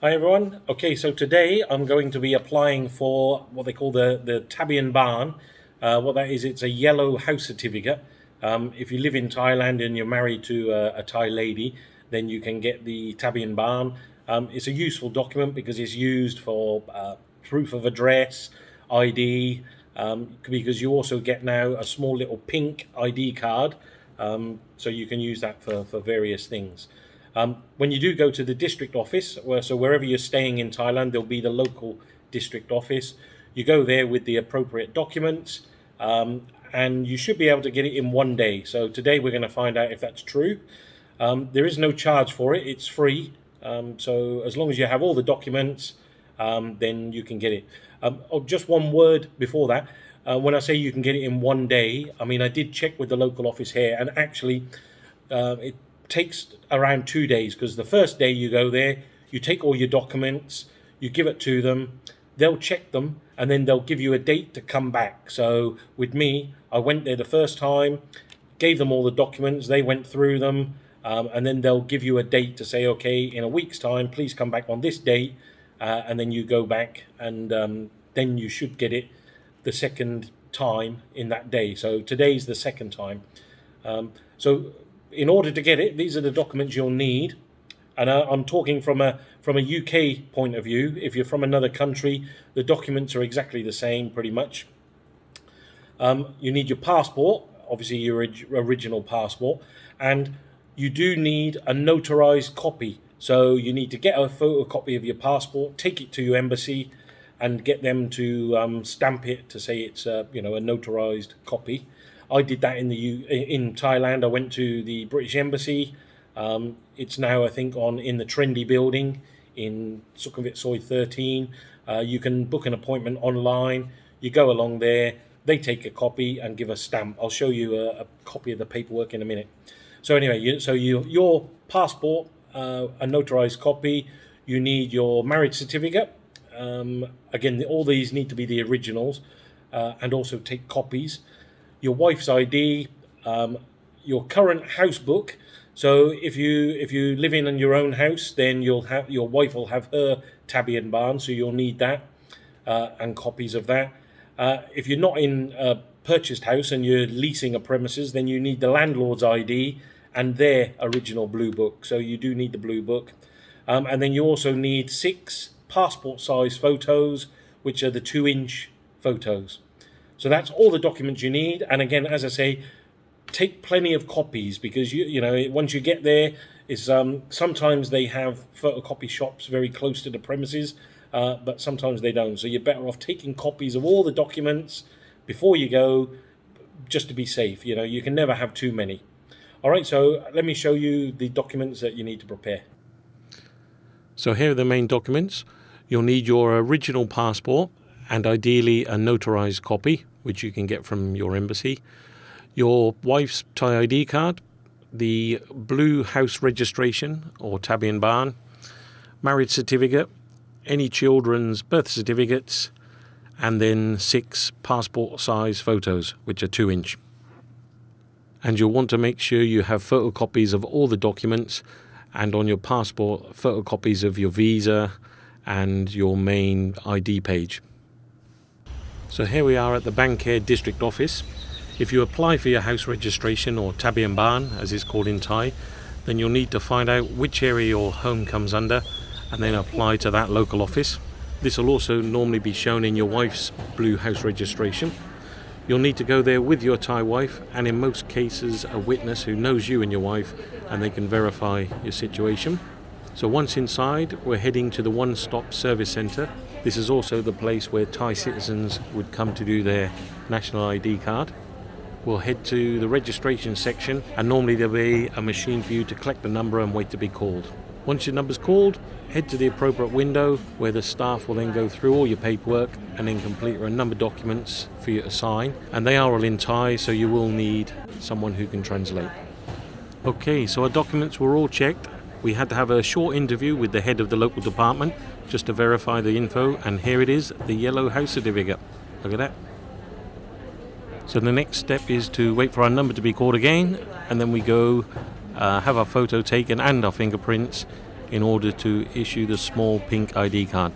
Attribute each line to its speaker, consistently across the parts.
Speaker 1: Hi everyone. Okay, so today I'm going to be applying for what they call the Tabien Baan. What that is, it's a yellow house certificate. If you live in Thailand and you're married to a Thai lady, then you can get the Tabien Baan. It's a useful document because it's used for proof of address, ID, because you also get now a small little pink ID card, so you can use that for various things. When you do go to the district office, so wherever you're staying in Thailand, there'll be the local district office. You go there with the appropriate documents, and you should be able to get it in one day. So today we're going to find out if that's true. There is no charge for it. It's free. So as long as you have all the documents, then you can get it. Just one word before that. When I say you can get it in one day, I mean, I did check with the local office here, and actually it takes around 2 days, because the first day you go there, you take all your documents, you give it to them, they'll check them, and then they'll give you a date to come back. So with me, I went there the first time, gave them all the documents, they went through them, and then they'll give you a date to say, okay, in a week's time, please come back on this date, and then you go back, and then you should get it the second time in that day. So today's the second time. So in order to get it, these are the documents you'll need. And I'm talking from a UK point of view. If you're from another country, the documents are exactly the same, pretty much. You need your passport, obviously your original passport, and you do need a notarized copy. So you need to get a photocopy of your passport, take it to your embassy, and get them to stamp it to say it's a notarized copy. I did that in Thailand. I went to the British Embassy. It's now, I think, in the trendy building in Sukhumvit Soi 13. You can book an appointment online. You go along there. They take a copy and give a stamp. I'll show you a copy of the paperwork in a minute. So anyway, your passport, a notarized copy. You need your marriage certificate. Again, all these need to be the originals, and also take copies. Your wife's ID, your current house book. So if you live in your own house, then your wife will have her Tabien Baan, so you'll need that, and copies of that. If you're not in a purchased house and you're leasing a premises, then you need the landlord's ID and their original blue book. So you do need the blue book, and then you also need 6 passport size photos, which are the 2-inch photos. So that's all the documents you need. And again, as I say, take plenty of copies, because you know once you get there, is sometimes they have photocopy shops very close to the premises, but sometimes they don't. So you're better off taking copies of all the documents before you go, just to be safe. You can never have too many. All right, so let me show you the documents that you need to prepare.
Speaker 2: So here are the main documents. You'll need your original passport, and ideally a notarized copy, which you can get from your embassy. Your wife's Thai ID card, the blue house registration or Tabien Baan, marriage certificate, any children's birth certificates, and then 6 passport size photos, which are 2-inch. And you'll want to make sure you have photocopies of all the documents, and on your passport, photocopies of your visa and your main ID page. So here we are at the Bangkok district office. If you apply for your house registration, or Tabien Baan as it's called in Thai, then you'll need to find out which area your home comes under and then apply to that local office. This will also normally be shown in your wife's blue house registration. You'll need to go there with your Thai wife, and in most cases a witness who knows you and your wife, and they can verify your situation. So once inside, we're heading to the one-stop service centre. This is also the place where Thai citizens would come to do their national ID card. We'll head to the registration section, and normally there'll be a machine for you to collect the number and wait to be called. Once your number's called, head to the appropriate window where the staff will then go through all your paperwork and then complete a number of documents for you to sign. And they are all in Thai, so you will need someone who can translate. Okay, so our documents were all checked. We had to have a short interview with the head of the local department just to verify the info, and here it is, the yellow house certificate. Look at that. So the next step is to wait for our number to be called again, and then we go have our photo taken and our fingerprints in order to issue the small pink ID card.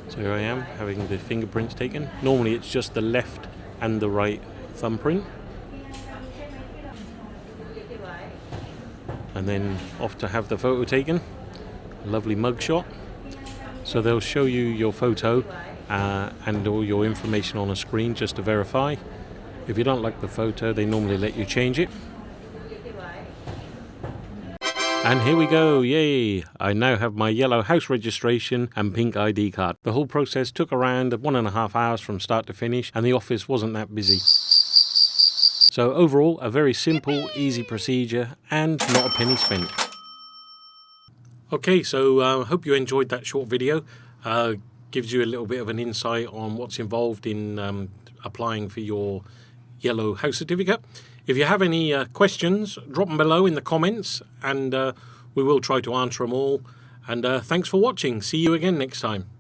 Speaker 2: So here I am having the fingerprints taken. Normally it's just the left and the right thumbprint. And then off to have the photo taken. A lovely mugshot. So they'll show you your photo and all your information on a screen just to verify. If you don't like the photo, they normally let you change it. And here we go, yay! I now have my yellow house registration and pink ID card. The whole process took around 1.5 hours from start to finish, and the office wasn't that busy. So overall, a very simple, easy procedure and not a penny spent. Okay, so I hope you enjoyed that short video. Gives you a little bit of an insight on what's involved in applying for your yellow house certificate. If you have any questions, drop them below in the comments, and we will try to answer them all. And thanks for watching. See you again next time.